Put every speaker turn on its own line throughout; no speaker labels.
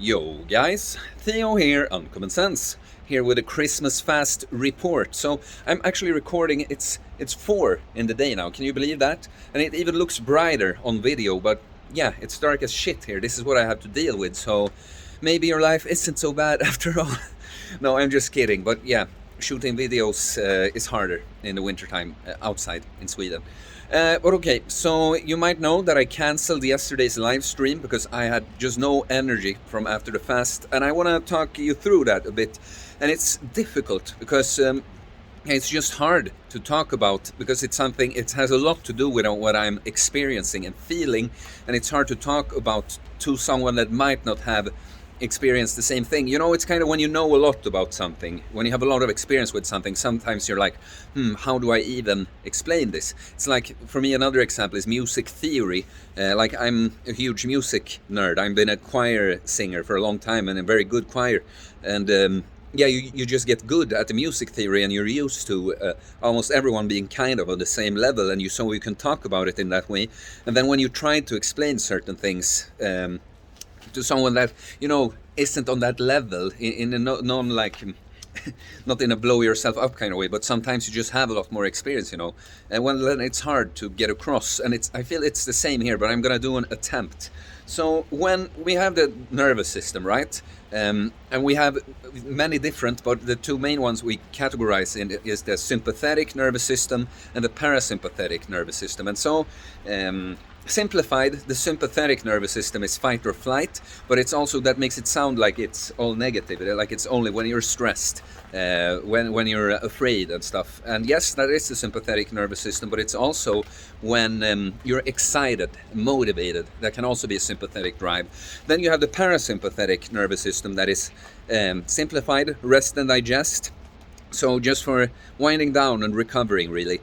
Yo guys, Theo here, Uncommon Sense, here with a Christmas fast report. So I'm actually recording, it's 4 in the day now, can you believe that? And it even looks brighter on video, but yeah, it's dark as shit here. This is what I have to deal with, so maybe your life isn't so bad after all. No, I'm just kidding, but yeah, shooting videos is harder in the wintertime outside in Sweden. But okay, so you might know that I cancelled yesterday's live stream because I had just no energy from after the fast, and I want to talk you through that a bit. And it's difficult because it's just hard to talk about because it's something, it has a lot to do with what I'm experiencing and feeling, and it's hard to talk about to someone that might not have experience the same thing. You know, it's kind of when you know a lot about something, when you have a lot of experience with something, sometimes you're like, how do I even explain this? It's like, for me, another example is music theory. Like, I'm a huge music nerd. I've been a choir singer for a long time, and a very good choir. And yeah, you just get good at the music theory, and you're used to almost everyone being kind of on the same level, and so you can talk about it in that way. And then when you try to explain certain things to someone that, you know, isn't on that level, in a non like not in a blow yourself up kind of way, but sometimes you just have a lot more experience, you know, and then it's hard to get across. And I feel it's the same here, but I'm gonna do an attempt. So when we have the nervous system, right, and we have many different, but the two main ones we categorize in is the sympathetic nervous system and the parasympathetic nervous system. And so simplified, the sympathetic nervous system is fight or flight, but it's also, that makes it sound like it's all negative, like it's only when you're stressed, when you're afraid and stuff. And yes, that is the sympathetic nervous system, but it's also when you're excited, motivated. That can also be a sympathetic drive. Then you have the parasympathetic nervous system, that is simplified, rest and digest. So just for winding down and recovering, really.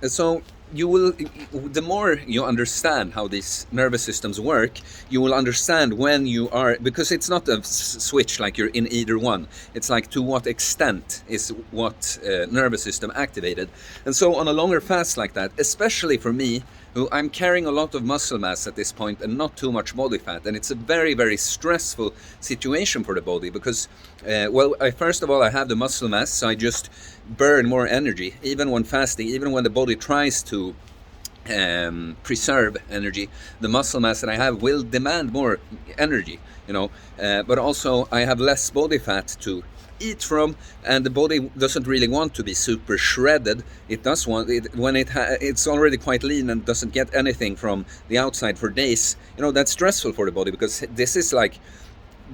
So you will, the more you understand how these nervous systems work, you will understand when you are, because it's not a switch like you're in either one. It's like, to what extent is what nervous system activated. And so on a longer fast like that, especially for me, who I'm carrying a lot of muscle mass at this point and not too much body fat, and it's a very, very stressful situation for the body because, first of all, I have the muscle mass, so I just burn more energy, even when fasting, even when the body tries to preserve energy. The muscle mass that I have will demand more energy, you know, but also I have less body fat to eat from, and the body doesn't really want to be super shredded. It does want it when it's already quite lean and doesn't get anything from the outside for days. You know, that's stressful for the body because this is like,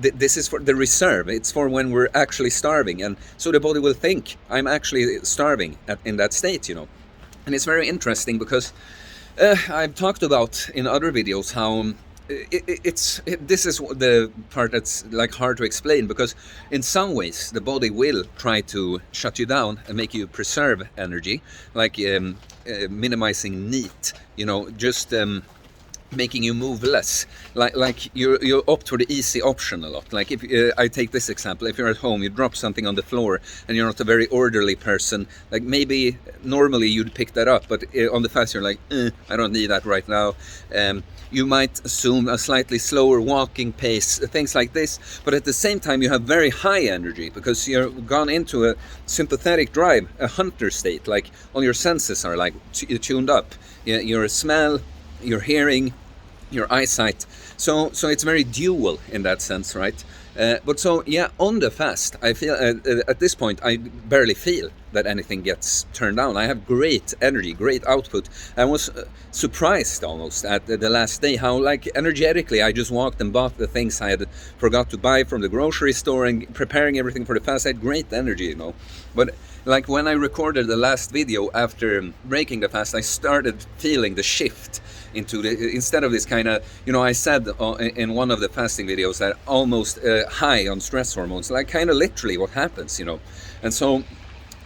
this is for the reserve. It's for when we're actually starving, and so the body will think I'm actually starving in that state, you know. And it's very interesting because I've talked about in other videos how this is the part that's like hard to explain, because in some ways the body will try to shut you down and make you preserve energy, like minimizing NEAT, you know, just making you move less, like you opt for the easy option a lot. Like if I take this example, if you're at home, you drop something on the floor and you're not a very orderly person, like maybe normally you'd pick that up, but on the fast you're like, I don't need that right now. You might assume a slightly slower walking pace, things like this, but at the same time you have very high energy because you're gone into a sympathetic drive, a hunter state, like all your senses are like tuned up, your smell, your hearing, your eyesight. So it's very dual in that sense, right? But so yeah, on the fast, I feel at this point I barely feel that anything gets turned down. I have great energy, great output. I was surprised almost at the last day how, like, energetically I just walked and bought the things I had forgot to buy from the grocery store, and preparing everything for the fast. I had great energy, you know. But like when I recorded the last video after breaking the fast, I started feeling the shift into the, instead of this kind of, you know, I said in one of the fasting videos that almost high on stress hormones, like kind of literally what happens, you know. And so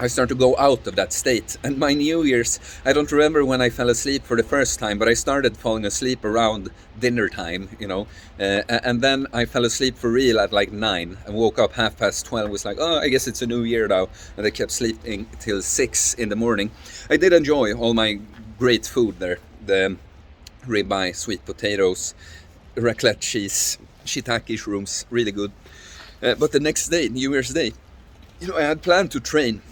I start to go out of that state. And my New Year's, I don't remember when I fell asleep for the first time, but I started falling asleep around dinner time, you know, and then I fell asleep for real at like 9 and woke up 12:30, was like, oh, I guess it's a new year now, and I kept sleeping till 6 in the morning. I did enjoy all my great food there, the ribeye, sweet potatoes, raclette cheese, shiitake shrooms, really good. But the next day, New Year's Day, I had planned to train,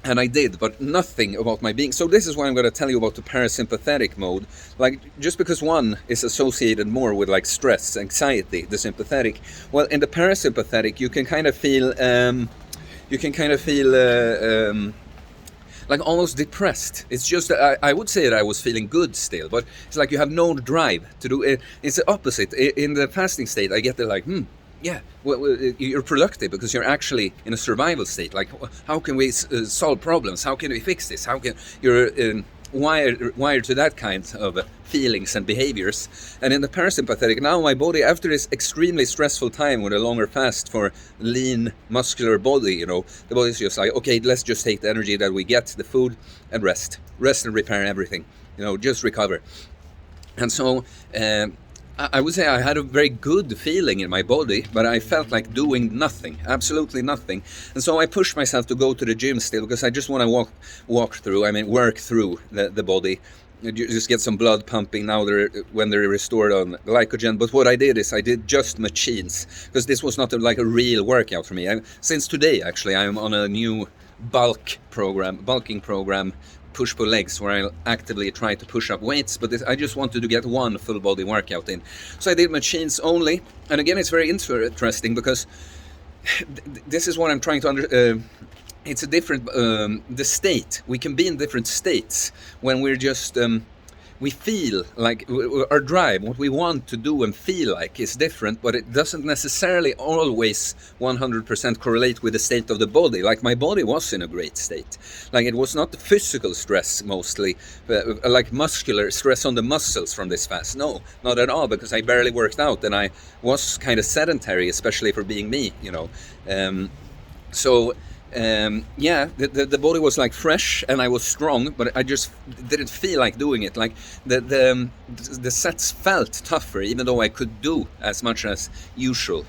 and I did, but nothing about my being. So this is why I'm going to tell you about the parasympathetic mode. Like, just because one is associated more with like stress, anxiety, the sympathetic. Well, in the parasympathetic, you can kind of feel, like almost depressed. It's just that I would say that I was feeling good still, but it's like you have no drive to do it. It's the opposite. In the fasting state, I get the like, yeah, well, you're productive because you're actually in a survival state. Like, how can we solve problems? How can we fix this? How can you're wired to that kind of feelings and behaviors. And in the parasympathetic, now my body, after this extremely stressful time with a longer fast for lean, muscular body, the body's just like, okay, let's just take the energy that we get, the food, and rest and repair everything, just recover. And so I would say I had a very good feeling in my body, but I felt like doing nothing, absolutely nothing. And so I pushed myself to go to the gym still, because I just want to work through the body. You just get some blood pumping now when they're restored on glycogen. But what I did is I did just machines, because this was not like a real workout for me. Since today, actually, I'm on a new bulking program, push-pull legs, where I actively try to push up weights, but I just wanted to get one full body workout in. So I did machines only, and again, it's very interesting because this is what I'm trying to it's a different, the state. We can be in different states when we're just, we feel like our drive, what we want to do and feel like is different, but it doesn't necessarily always 100% correlate with the state of the body. Like my body was in a great state. Like it was not the physical stress mostly, like muscular stress on the muscles from this fast. No, not at all, because I barely worked out and I was kind of sedentary, especially for being me, the body was like fresh and I was strong, but I just didn't feel like doing it. Like the sets felt tougher, even though I could do as much as usual,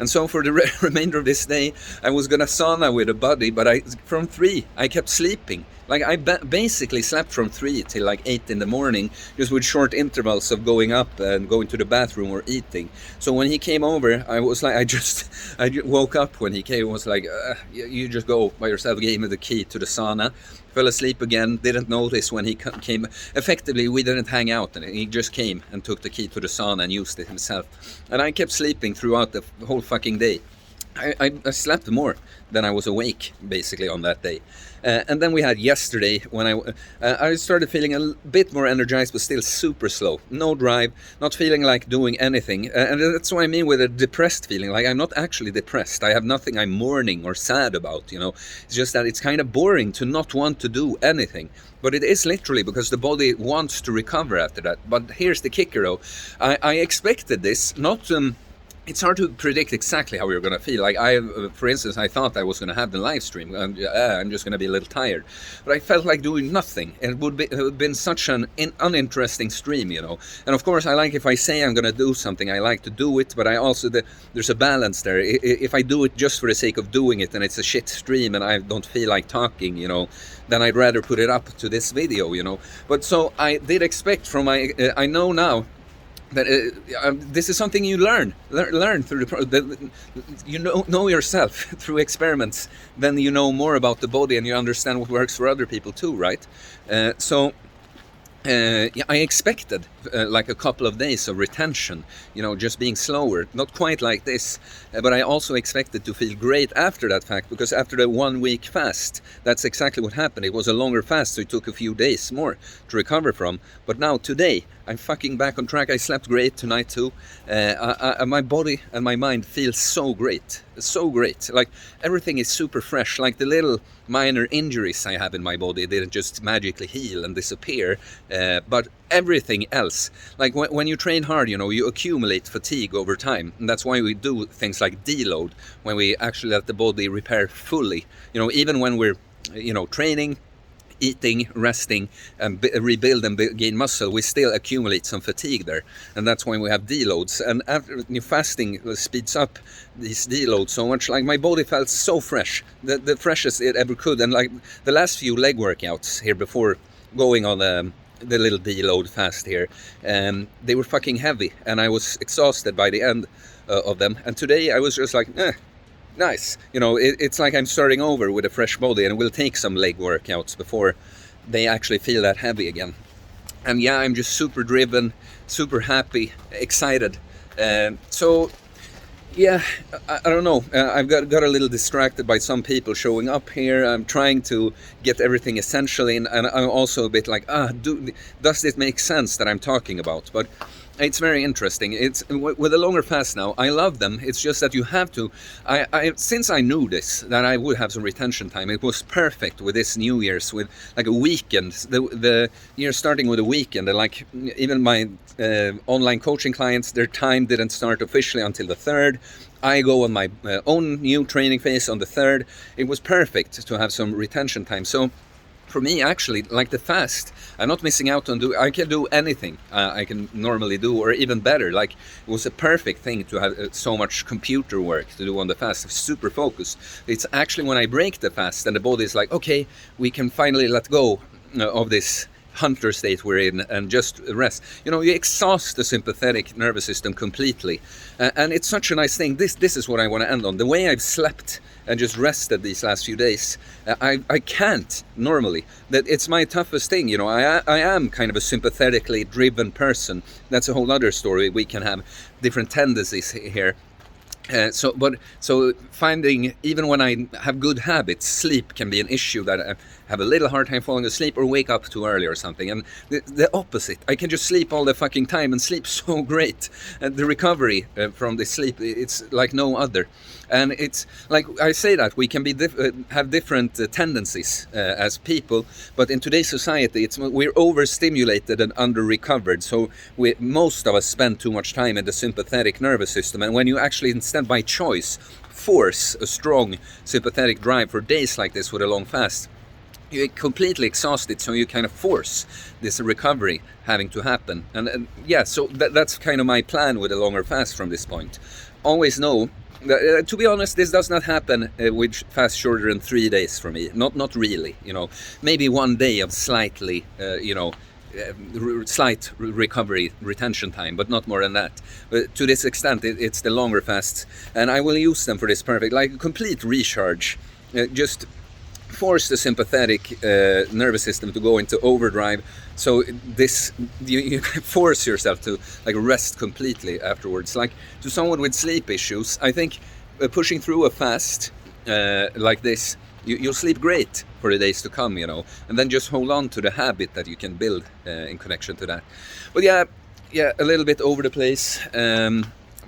And so for the remainder of this day, I was gonna sauna with a buddy, but from 3 I kept sleeping. Like I basically slept from 3 till like 8 in the morning, just with short intervals of going up and going to the bathroom or eating. So when he came over, I was like, I just woke up when he came and was like, you just go by yourself, gave me the key to the sauna, fell asleep again, didn't notice when he came. Effectively, we didn't hang out, and he just came and took the key to the sauna and used it himself. And I kept sleeping throughout the whole fucking day. I slept more than I was awake, basically, on that day. And then we had yesterday, when I started feeling a bit more energized, but still super slow. No drive, not feeling like doing anything. And that's what I mean with a depressed feeling. Like, I'm not actually depressed. I have nothing I'm mourning or sad about, It's just that it's kind of boring to not want to do anything. But it is literally because the body wants to recover after that. But here's the kicker, though. I expected this, not... It's hard to predict exactly how you're going to feel. Like for instance, I thought I was going to have the live stream, and I'm just going to be a little tired. But I felt like doing nothing. It would have been such an uninteresting stream, And of course, I like if I say I'm going to do something, I like to do it. But I also there's a balance there. If I do it just for the sake of doing it, and it's a shit stream, and I don't feel like talking, then I'd rather put it up to this video, But so I did expect from I know now. But this is something you learn through know yourself through experiments. Then you know more about the body and you understand what works for other people too, right? I expected like a couple of days of retention, just being slower, not quite like this, but I also expected to feel great after that fact, because after the 1 week fast, that's exactly what happened. It was a longer fast, so it took a few days more to recover from. But now today, I'm fucking back on track. I slept great tonight too. My body and my mind feel so great. Like everything is super fresh. Like the little minor injuries I have in my body didn't just magically heal and disappear. But everything else, like when you train hard, you accumulate fatigue over time. And that's why we do things like deload, when we actually let the body repair fully. Even when we're, training, eating, resting, and rebuild and gain muscle, we still accumulate some fatigue there, and that's why we have deloads. And after fasting speeds up these deloads so much. Like my body felt so fresh, the freshest it ever could. And like the last few leg workouts here before going on the little deload fast here. They were fucking heavy, and I was exhausted by the end of them. And today I was just like, nice. You know, it's like I'm starting over with a fresh body, and we'll take some leg workouts before they actually feel that heavy again. And yeah, I'm just super driven, super happy, excited. So yeah, I don't know. I've got a little distracted by some people showing up here. I'm trying to get everything essential in, and I'm also a bit like, does this make sense that I'm talking about? But it's very interesting. It's with a longer fast now. I love them. It's just that you have to. Since I knew this, that I would have some retention time. It was perfect with this New Year's, with like a weekend. The year starting with a weekend, and like even my online coaching clients, their time didn't start officially until the 3rd. I go on my own new training phase on the 3rd. It was perfect to have some retention time. So for me, actually, like the fast, I'm not missing out on I can do anything I can normally do, or even better. Like, it was a perfect thing to have so much computer work to do on the fast, super focused. It's actually when I break the fast and the body is like, okay, we can finally let go of this hunter state we're in and just rest. You know, you exhaust the sympathetic nervous system completely, and it's such a nice thing. This is what I want to end on. The way I've slept and just rested these last few days, I can't normally. That it's my toughest thing. You know, I am kind of a sympathetically driven person. That's a whole other story. We can have different tendencies here. So finding, even when I have good habits, sleep can be an issue, that I have a little hard time falling asleep or wake up too early or something. And the opposite, I can just sleep all the fucking time and sleep so great. And the recovery from the sleep, it's like no other. And it's like I say that we can be have different tendencies as people, but in today's society, we're overstimulated and under-recovered. So most of us spend too much time in the sympathetic nervous system. And when you actually, instead by choice, force a strong sympathetic drive for days like this with a long fast, you're completely exhausted, so you kind of force this recovery having to happen. And yeah, so that's kind of my plan with a longer fast from this point. Always know, to be honest, this does not happen with fast shorter than 3 days for me. Not really, you know. Maybe 1 day of slightly, slight recovery, retention time, but not more than that. But to this extent, it's the longer fasts, and I will use them for this perfect, like a complete recharge. Just force the sympathetic nervous system to go into overdrive. So you force yourself to like rest completely afterwards. Like, to someone with sleep issues, I think pushing through a fast like this, you'll sleep great for the days to come, you know, and then just hold on to the habit that you can build in connection to that. But yeah, a little bit over the place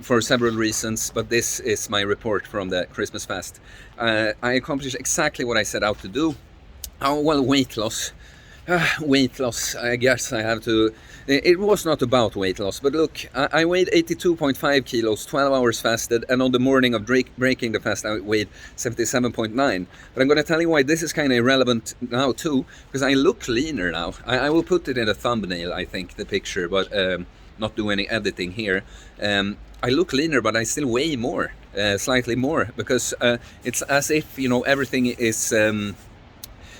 for several reasons, but this is my report from the Christmas fast. I accomplished exactly what I set out to do. Oh, well, weight loss. Weight loss, I guess I have to. It was not about weight loss, but look, I weighed 82.5 kilos, 12 hours fasted, and on the morning of breaking the fast, I weighed 77.9. But I'm going to tell you why this is kind of irrelevant now too, because I look leaner now. I will put it in a thumbnail, I think, the picture, but not do any editing here. I look leaner, but I still weigh more, slightly more, because it's as if, you know, everything is.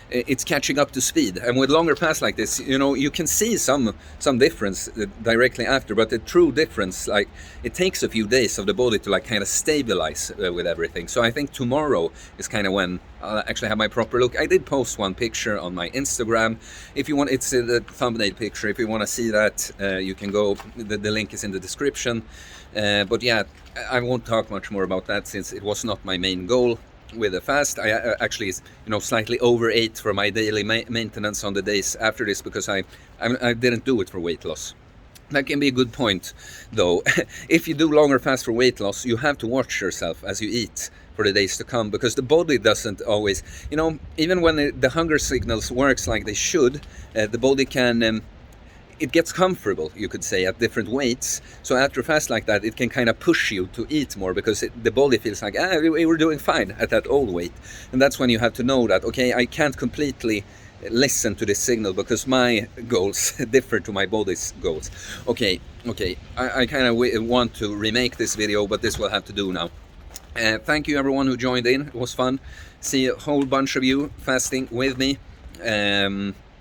It's catching up to speed, and with longer fasts like this, you know, you can see some difference directly after, but the true difference, like, it takes a few days of the body to like kind of stabilize with everything. So I think tomorrow is kind of when I'll actually have my proper look. I did post one picture on my Instagram. If you want, it's the thumbnail picture. If you want to see that, you can go. The link is in the description. But yeah, I won't talk much more about that since it was not my main goal with the fast. I actually, you know, slightly overate for my daily maintenance on the days after this, because I didn't do it for weight loss. That can be a good point, though. If you do longer fast for weight loss, you have to watch yourself as you eat for the days to come, because the body doesn't always, you know, even when the hunger signals works like they should, the body can it gets comfortable, you could say, at different weights. So after a fast like that, it can kind of push you to eat more, because the body feels like, we were doing fine at that old weight. And that's when you have to know that, okay, I can't completely listen to this signal, because my goals differ to my body's goals. Okay, I kind of want to remake this video, but this will have to do now. Thank you everyone who joined in. It was fun. See a whole bunch of you fasting with me.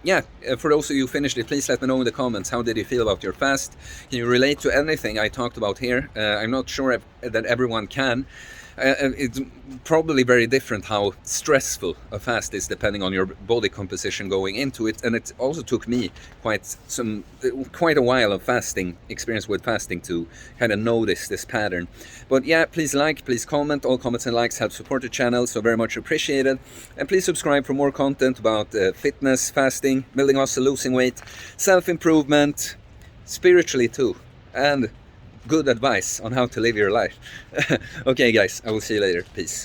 yeah, for those of you who finished it, please let me know in the comments, how did you feel about your fast? Can you relate to anything I talked about here? I'm not sure that everyone can. It's probably very different how stressful a fast is depending on your body composition going into it, and it also took me quite a while of fasting experience with fasting to kind of notice this pattern. But yeah, please like, please comment. All comments and likes help support the channel, so very much appreciated. And please subscribe for more content about fitness, fasting, building muscle, losing weight, self-improvement, spiritually too, and good advice on how to live your life. Okay guys, I will see you later. Peace.